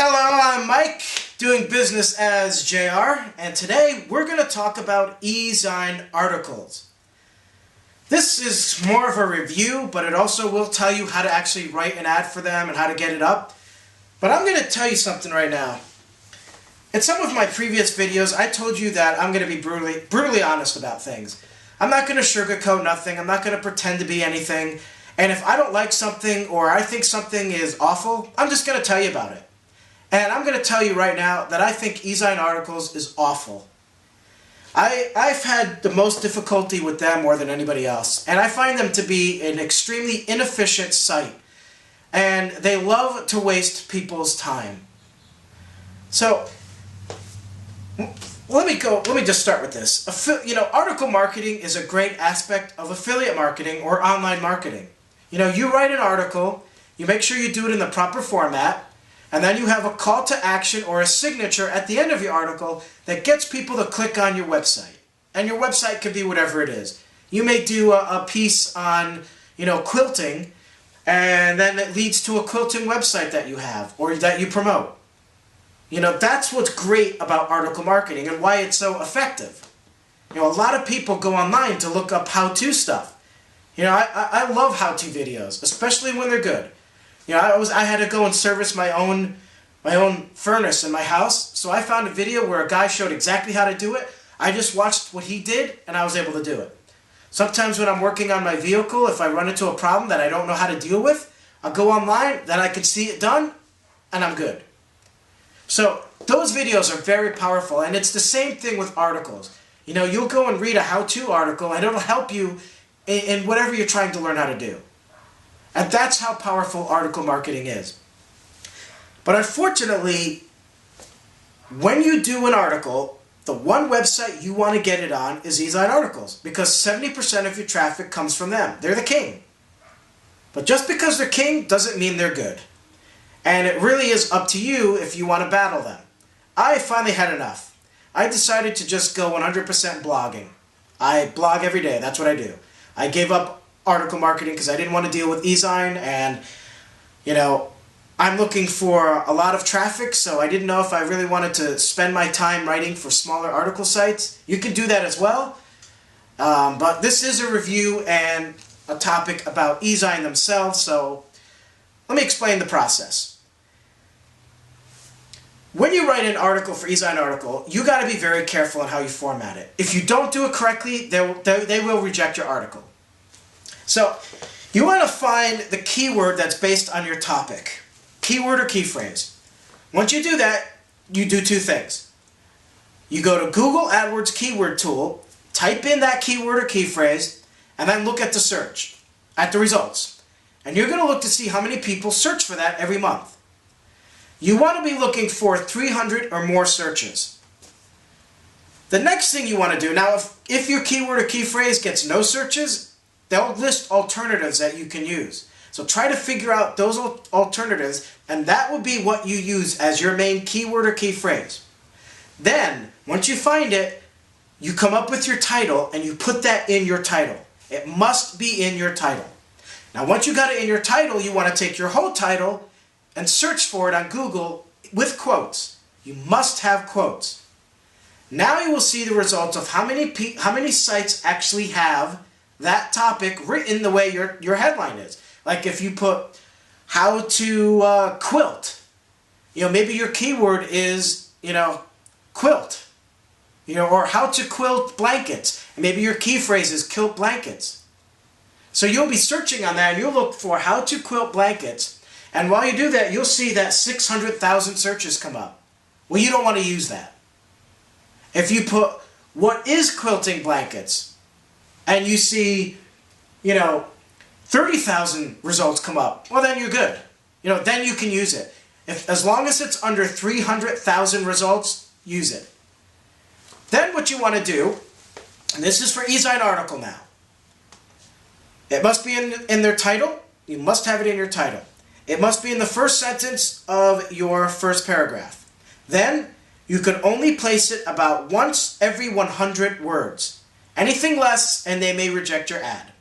Hello, I'm Mike, doing business as JR, and today we're going to talk about Ezine Articles. This is more of a review, but it also will tell you how to actually write an ad for them and how to get it up. But I'm going to tell you something right now. In some of my previous videos, I told you that I'm going to be brutally honest about things. I'm not going to sugarcoat nothing. I'm not going to pretend to be anything. And if I don't like something or I think something is awful, I'm just going to tell you about it. And I'm going to tell you right now that I think Ezine Articles is awful. I've had the most difficulty with them more than anybody else. And I find them to be an extremely inefficient site. And they love to waste people's time. So, let me just start with this. Article marketing is a great aspect of affiliate marketing or online marketing. You write an article, you make sure you do it in the proper format, and then you have a call to action or a signature at the end of your article that gets people to click on your website. And your website could be whatever it is. You may do a piece on, quilting, and then it leads to a quilting website that you have or that you promote. That's what's great about article marketing and why it's so effective. A lot of people go online to look up how-to stuff. I love how-to videos, especially when they're good. I had to go and service my own furnace in my house, so I found a video where a guy showed exactly how to do it. I just watched what he did, and I was able to do it. Sometimes when I'm working on my vehicle, if I run into a problem that I don't know how to deal with, I'll go online, then I can see it done, and I'm good. So those videos are very powerful, and it's the same thing with articles. You'll go and read a how-to article, and it'll help you in whatever you're trying to learn how to do. And that's how powerful article marketing is. But unfortunately, when you do an article, the one website you want to get it on is Ezine Articles, because 70% of your traffic comes from them. They're the king. But just because they're king doesn't mean they're good. And it really is up to you if you want to battle them. I finally had enough. I decided to just go 100% blogging. I blog every day. That's what I do. I gave up article marketing because I didn't want to deal with Ezine, and I'm looking for a lot of traffic, so I didn't know if I really wanted to spend my time writing for smaller article sites. You can do that as well, but this is a review and a topic about Ezine themselves, so let me explain the process. When you write an article for Ezine Article, you got to be very careful on how you format it. If you don't do it correctly, they will reject your article. So, you want to find the keyword that's based on your topic. Keyword or key phrase. Once you do that, you do two things. You go to Google AdWords keyword tool, type in that keyword or key phrase, and then look at the search, at the results. And you're going to look to see how many people search for that every month. You want to be looking for 300 or more searches. The next thing you want to do, now if your keyword or key phrase gets no searches, they'll list alternatives that you can use. So try to figure out those alternatives, and that will be what you use as your main keyword or key phrase. Then, once you find it, you come up with your title, and you put that in your title. It must be in your title. Now, once you got it in your title, you want to take your whole title and search for it on Google with quotes. You must have quotes. Now you will see the results of how many sites actually have that topic written the way your headline is. Like if you put how to quilt, maybe your keyword is, quilt, or how to quilt blankets. And maybe your key phrase is quilt blankets. So you'll be searching on that and you'll look for how to quilt blankets. And while you do that, you'll see that 600,000 searches come up. Well, you don't want to use that. If you put what is quilting blankets, and you see, 30,000 results come up, well, then you're good. Then you can use it. As long as it's under 300,000 results, use it. Then what you want to do, and this is for Ezine Article now, it must be in their title. You must have it in your title. It must be in the first sentence of your first paragraph. Then, you can only place it about once every 100 words. Anything less, and they may reject your ad.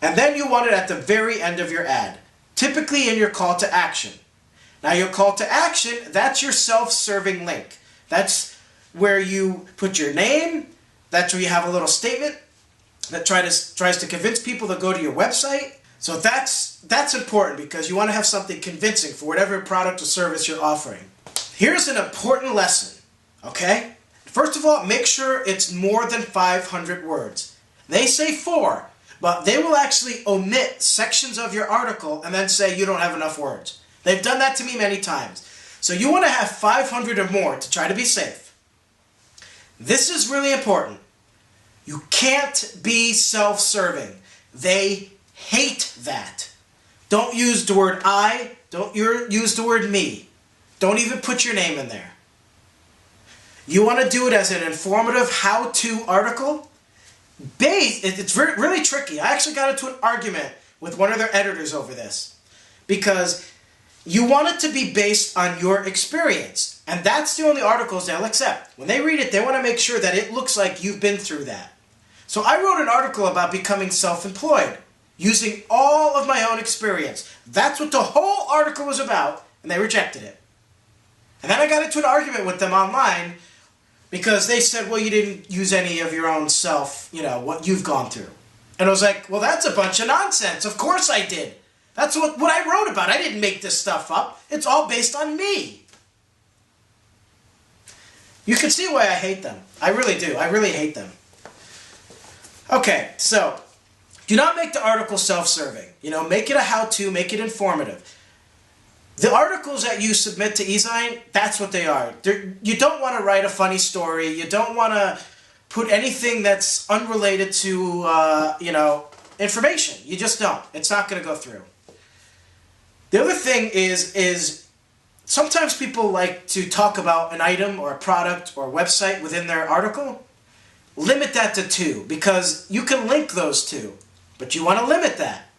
And then you want it at the very end of your ad, typically in your call to action. Now your call to action, that's your self-serving link. That's where you put your name. That's where you have a little statement that tries to convince people to go to your website. So that's important because you want to have something convincing for whatever product or service you're offering. Here's an important lesson, okay? First of all, make sure it's more than 500 words. They say 4, but they will actually omit sections of your article and then say you don't have enough words. They've done that to me many times. So you want to have 500 or more to try to be safe. This is really important. You can't be self-serving. They hate that. Don't use the word I. Don't use the word me. Don't even put your name in there. You want to do it as an informative how-to article. It's really tricky. I actually got into an argument with one of their editors over this because you want it to be based on your experience. And that's the only articles they'll accept. When they read it, they want to make sure that it looks like you've been through that. So I wrote an article about becoming self-employed using all of my own experience. That's what the whole article was about, and they rejected it. And then I got into an argument with them online because they said, well, you didn't use any of your own self, what you've gone through. And I was like, well, that's a bunch of nonsense. Of course I did. That's what I wrote about. I didn't make this stuff up. It's all based on me. You can see why I hate them. I really do. I really hate them. Okay, so do not make the article self-serving. Make it a how-to, make it informative. The articles that you submit to Ezine, that's what they are. You don't want to write a funny story. You don't want to put anything that's unrelated to, information. You just don't. It's not going to go through. The other thing is sometimes people like to talk about an item or a product or a website within their article. Limit that to 2 because you can link those 2, but you want to limit that.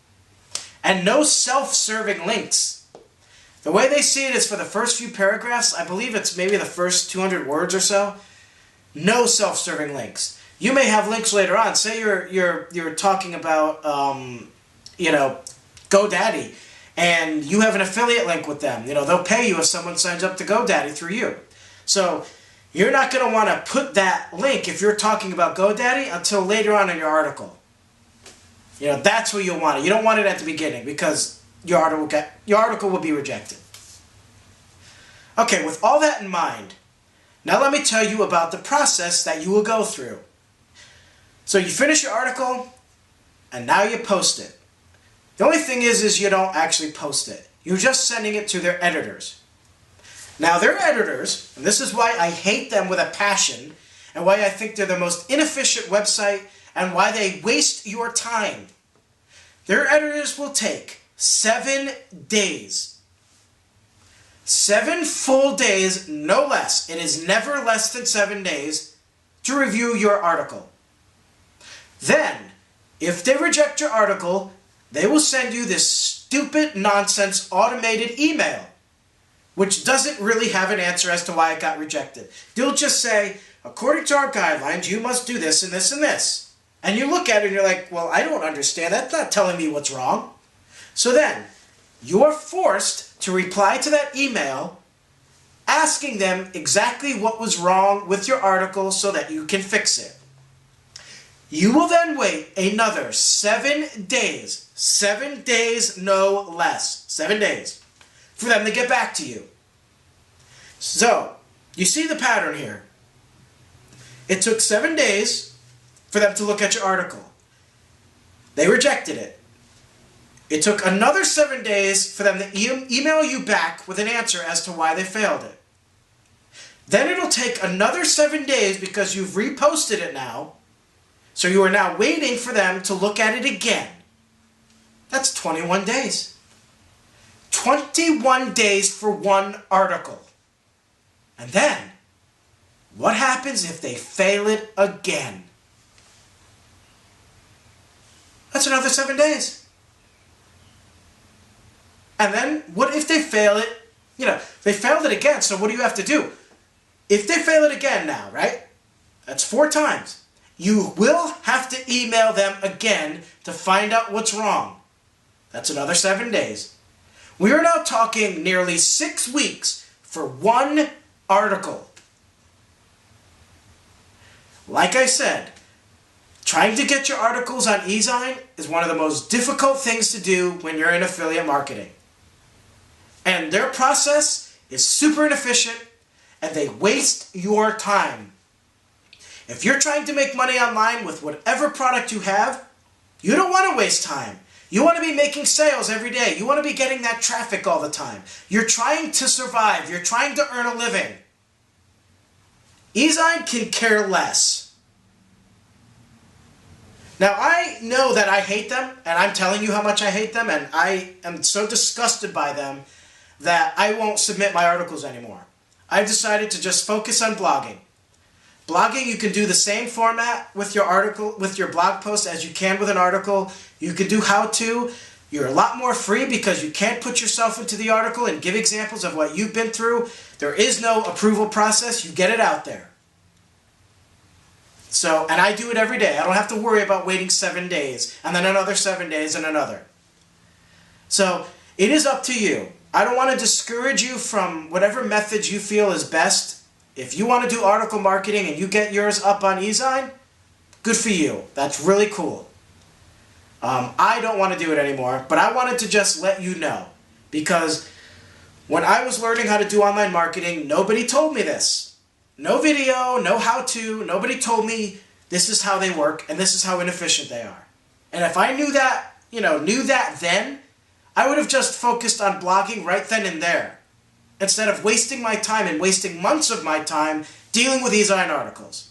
And no self-serving links. The way they see it is for the first few paragraphs, I believe it's maybe the first 200 words or so, no self-serving links. You may have links later on. Say you're talking about GoDaddy, and you have an affiliate link with them. They'll pay you if someone signs up to GoDaddy through you. So you're not going to want to put that link if you're talking about GoDaddy until later on in your article. That's where you'll want it. You don't want it at the beginning because your article will be rejected. Okay, with all that in mind, now let me tell you about the process that you will go through. So you finish your article, and now you post it. The only thing is you don't actually post it. You're just sending it to their editors. Now their editors, and this is why I hate them with a passion, and why I think they're the most inefficient website, and why they waste your time. Their editors will take 7 days. 7 full days, no less. It is never less than 7 days to review your article. Then, if they reject your article, they will send you this stupid nonsense automated email, which doesn't really have an answer as to why it got rejected. They'll just say, according to our guidelines, you must do this and this and this. And you look at it and you're like, well, I don't understand. That's not telling me what's wrong. So then, you're forced to reply to that email asking them exactly what was wrong with your article so that you can fix it. You will then wait another 7 days. 7 days, no less. 7 days. For them to get back to you. So, you see the pattern here. It took 7 days for them to look at your article. They rejected it. It took another 7 days for them to email you back with an answer as to why they failed it. Then it'll take another 7 days because you've reposted it now. So you are now waiting for them to look at it again. That's 21 days. 21 days for one article. And then, what happens if they fail it again? That's another 7 days. And then, what if they fail it? They failed it again, so what do you have to do? If they fail it again now, right? That's 4 times. You will have to email them again to find out what's wrong. That's another 7 days. We are now talking nearly 6 weeks for one article. Like I said, trying to get your articles on Ezine is one of the most difficult things to do when you're in affiliate marketing. And their process is super inefficient and they waste your time. If you're trying to make money online with whatever product you have, you don't want to waste time. You want to be making sales every day. You want to be getting that traffic all the time. You're trying to survive. You're trying to earn a living. Ezine can care less. Now, I know that I hate them, and I'm telling you how much I hate them, and I am so disgusted by them that I won't submit my articles anymore. I've decided to just focus on blogging. Blogging, you can do the same format with your article, with your blog post as you can with an article. You can do how-to. You're a lot more free because you can't put yourself into the article and give examples of what you've been through. There is no approval process. You get it out there. So, and I do it every day. I don't have to worry about waiting 7 days and then another 7 days and another. So, it is up to you. I don't want to discourage you from whatever method you feel is best. If you want to do article marketing and you get yours up on Ezine, good for you. That's really cool. I don't want to do it anymore, but I wanted to just let you know. Because when I was learning how to do online marketing, nobody told me this. No video, no how-to, nobody told me this is how they work and this is how inefficient they are. And if I knew that, then, I would have just focused on blogging right then and there, instead of wasting my time and wasting months of my time dealing with Ezine articles.